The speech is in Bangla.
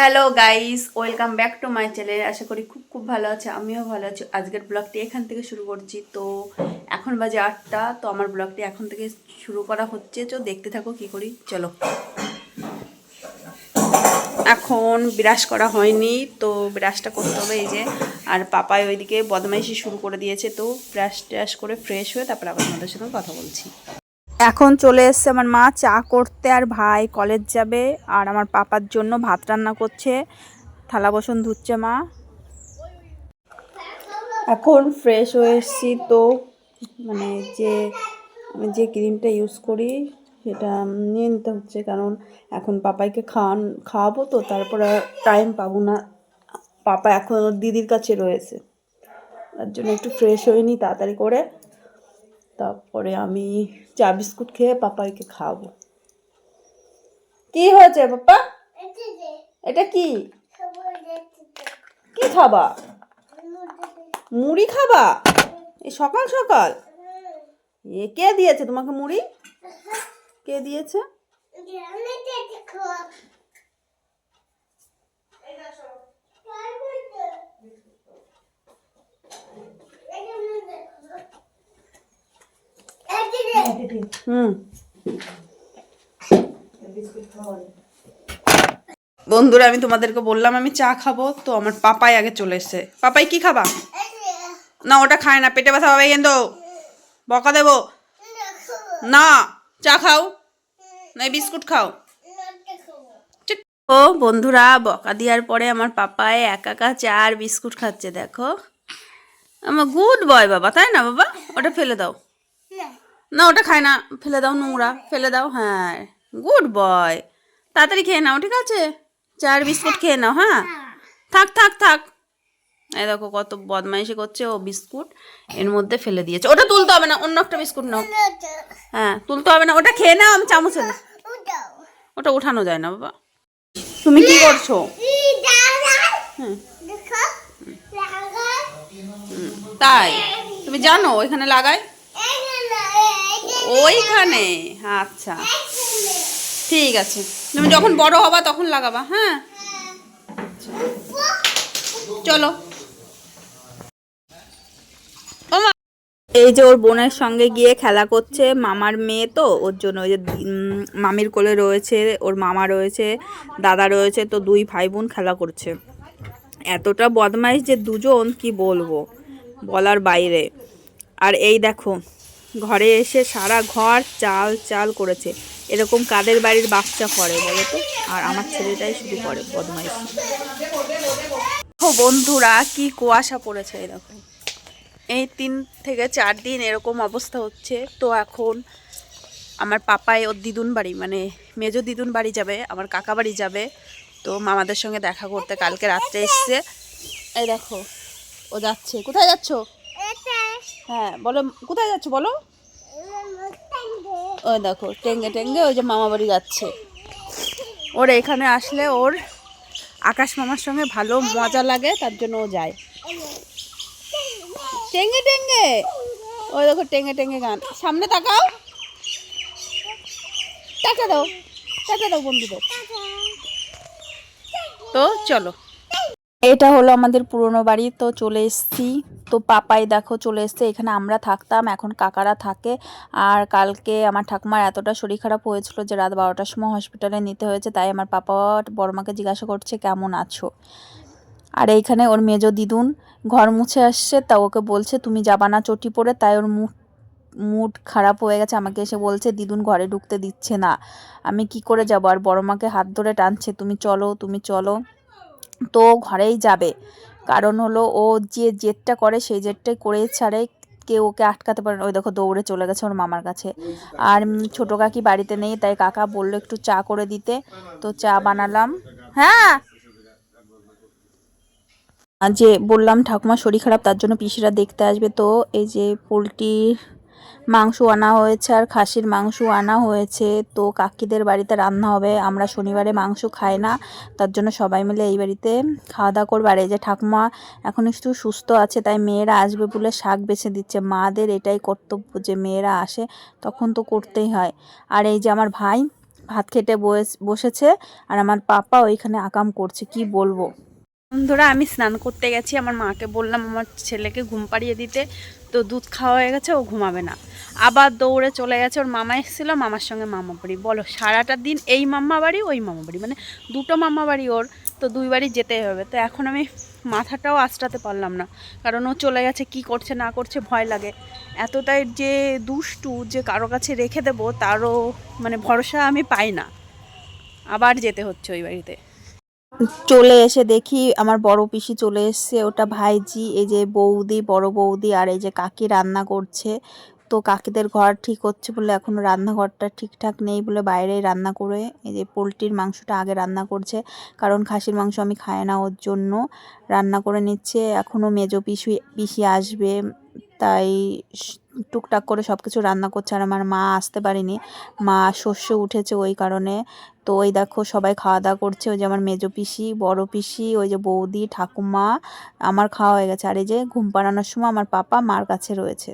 Hello guys, welcome back to my channel. আশা করি খুব খুব ভালো আছে, আমিও ভালো আছি। আজকের ব্লগটি এখান থেকে শুরু করছি। তো এখন বাজে 8টা। তো আমার ব্লগটি এখন থেকে শুরু করা হচ্ছে। তো দেখতে থাকো কি করি, চলো। এখন ব্রাশ করা হয়নি, তো ব্রাশটা করতে হবে এই যে। আর পাপাই ওইদিকে বদমাইশি শুরু করে দিয়েছে, তো ব্রাশ ট্রাশ করে ফ্রেশ হয়ে তারপর আবার আমাদের সাথে কথা বলছি। এখন চলে এসছে আমার মা চা করতে, আর ভাই কলেজ যাবে, আর আমার পাপার জন্য ভাত রান্না করছে, থালা বাসন ধুচ্ছে মা। এখন ফ্রেশ হয়ে এসেছি, তো মানে যে আমি যে ক্রিমটা ইউজ করি সেটা নিয়ে নিতে হচ্ছে, কারণ এখন পাপাইকে খাওয়াবো, তো তারপরে টাইম পাবো না। পাপা এখন ওর দিদির কাছে রয়েছে, তার জন্য একটু ফ্রেশ হয়ে নিই তাড়াতাড়ি করে, তারপরে আমি চা বিস্কুট খেয়ে পাপাইকে খাওয়াবো। কি হয়েছে পাপা? এটা কি কি খাবা? মুড়ি খাবা এই সকাল সকাল? কে দিয়েছে তোমাকে মুড়ি? কে দিয়েছে? বন্ধুরা, আমি তোমাদেরকে বললাম আমি চা খাবো, তো আমার পাপাই আগে চলে এসছে। পাপাই কি খাবা? না, ওটা খায় না, পেটে ব্যথা হবে কিন্তু বকা দেবো না। চা খাও না বিস্কুট খাও। ও বন্ধুরা, বকা দেওয়ার পরে আমার পাপায় একা একা চা আর বিস্কুট খাচ্ছে, দেখো। আমার গুড বয় বাবা, তাই না বাবা? ওটা ফেলে দাও না, ওটা খায় না, ফেলে দাও, নোংরা, ফেলে দাও। হ্যাঁ, গুড বয়, তাড়াতাড়ি খেয়ে নাও, ঠিক আছে? চা আর বিস্কুট খেয়ে নাও। হ্যাঁ, থাক থাক থাক। এই দেখো কত বদমাইশি করছে ও, বিস্কুট এর মধ্যে ফেলে দিয়েছে। ওটা তুলতে হবে না, অন্য একটা বিস্কুট নাও। হ্যাঁ, তুলতে হবে না, ওটা খেয়ে নাও, আমি চামচে না। ওটা উঠানো যায় না বাবা। তুমি কি করছো? তাই তুমি জানো ওইখানে লাগাই? ওইখানে? আচ্ছা, ঠিক আছে, তুমি যখন বড় হবা তখন লাগাবা। হ্যাঁ, চলো। এই যে ওর বোনের সঙ্গে গিয়ে খেলা করছে, মামার মেয়ে তো, ওর জন্য ওই যে মামির কোলে রয়েছে, ওর মামা রয়েছে, দাদা রয়েছে, তো দুই ভাই বোন খেলা করছে। এতটা বদমাইশ যে দুজন, কি বলবো, বলার বাইরে। আর এই দেখো, ঘরে এসে সারা ঘর চাল চাল করেছে। এরকম কাদের বাড়ির বাচ্চা করে বলো তো? আর আমার ছেলেটাই শুধু করে বদমাইশ। ও বন্ধুরা, কি কুয়াশা পড়েছে এই দেখো। এই 3 থেকে 4 দিন এরকম অবস্থা হচ্ছে। তো এখন আমার পাপাই ওর দিদুন বাড়ি, মানে মেজো দিদুন বাড়ি যাবে, আমার কাকা বাড়ি যাবে। তো মামাদের সঙ্গে দেখা করতে কালকে রাত্রে এসছে। এই দেখো ও যাচ্ছে। কোথায় যাচ্ছ? হ্যাঁ বলো, কোথায় যাচ্ছ বলো? ওই দেখো টেঙ্গে টেঙ্গে ওই যে মামা বাড়ি যাচ্ছে। ওর এখানে আসলে ওর আকাশ মামার সঙ্গে ভালো মজা লাগে, তার জন্য ও যায় টেঙ্গে টেঙ্গে। ওই দেখো টেঙ্গে টেঙ্গে গান। সামনে তাকাও, টাটা দাও, টাটা দাও বন্ধুদের। তো চলো, এটা হলো আমাদের পুরনো বাড়ি। তো চলে এসছি। তো পাপাই দেখো চলে এসছে। এখানে আমরা থাকতাম, এখন কাকারা থাকে। আর কালকে আমার ঠাকুমার এতটা শরীর খারাপ হয়েছিল যে রাত 12টার সময় হসপিটালে নিতে হয়েছে। তাই আমার পাপা বড়মাকে জিজ্ঞাসা করছে কেমন আছো। আর এইখানে ওর মেজো দিদুন ঘর মুছে আসছে, তা ওকে বলছে তুমি যাবা না চটি পরে। তাই ওর মুড খারাপ হয়ে গেছে, আমাকে এসে বলছে দিদুন ঘরে ঢুকতে দিচ্ছে না, আমি কি করে যাব। আর বড়মাকে হাত ধরে টানছে, তুমি চলো তুমি চলো। তো ঘরেই যাবে, কারণ হলো ও যে জেদটা করে সেই জেদটাই করে ছাড়ে, কেউ ওকে আটকাতে পারে না। ওই দেখো দৌড়ে চলে গেছে ওর মামার কাছে। আর ছোটো কাকি বাড়িতে নেই, তাই কাকা বললো একটু চা করে দিতে, তো চা বানালাম। হ্যাঁ, যে বললাম ঠাকুমার শরীর খারাপ, তার জন্য পিসিরা দেখতে আসবে। তো এই যে পোলট্রির মাংস আনা হয়েছে আর খাসির মাংস আনা হয়েছে। তো কাকিদের বাড়িতে রান্না হবে, আমরা শনিবারে মাংস খাই না, তার জন্য সবাই মিলে এই বাড়িতে খাওয়া দাওয়া করবে। আর এই যে ঠাকুমা এখন একটু সুস্থ আছে, তাই মেয়েরা আসবে বলে শাক বেছে দিচ্ছে। মাদের এটাই কর্তব্য যে মেয়েরা আসে তখন তো করতেই হয়। আর এই যে আমার ভাই ভাত খেতে বসেছে আর আমার পাপা ওইখানে আকাম করছে, কি বলবো। বন্ধুরা, আমি স্নান করতে গেছি, আমার মাকে বললাম আমার ছেলেকে ঘুম পাড়িয়ে দিতে, তো দুধ খাওয়া হয়ে গেছে, ও ঘুমাবে না। আবার দৌড়ে চলে গেছে, ওর মামা এসেছিল, মামার সঙ্গে মামা বাড়ি। বলো, সারাটা দিন এই মামা বাড়ি ওই মামা বাড়ি, মানে দুটো মামা বাড়ি ওর, তো দুই বাড়ি যেতেই হবে। তো এখন আমি মাথাটাও আঁচড়াতে পারলাম না, কারণ ও চলে গেছে, কি করছে না করছে ভয় লাগে। এতটাই যে দুষ্টু যে কারো কাছে রেখে দেবো তারও মানে ভরসা আমি পাই না, আবার যেতে হচ্ছে ওই বাড়িতে। চলে এসে দেখি আমার বড় পিসি চলে এসছে, ওটা ভাইজি, এই যে বৌদি, বড় বৌদি আর এই যে কাকি রান্না করছে। তো কাকিদের ঘর ঠিক হচ্ছে বলে এখনো রান্নাঘরটা ঠিকঠাক নেই বলে বাইরেই রান্না করে, এই যে পোলট্রির মাংসটা আগে রান্না করছে, কারণ খাসির মাংস আমি খাই না, ওর জন্য রান্না করে নিচ্ছে। এখনো মেজো পিসি আসবে, তাই টুকটাক করে সব কিছু রান্না করছে। আর আমার মা আসতে পারেনি, মা শস্য উঠেছে ওই কারণে। তো ওই দেখো সবাই খাওয়া দাওয়া করছে, ওই যে আমার মেজো পিসি, বড় পিসি, ওই যে বৌদি, ঠাকুমা। আমার খাওয়া হয়ে গেছে, আর এই যে ঘুম পাড়ানোর সময় আমার পাপা মার কাছে রয়েছে।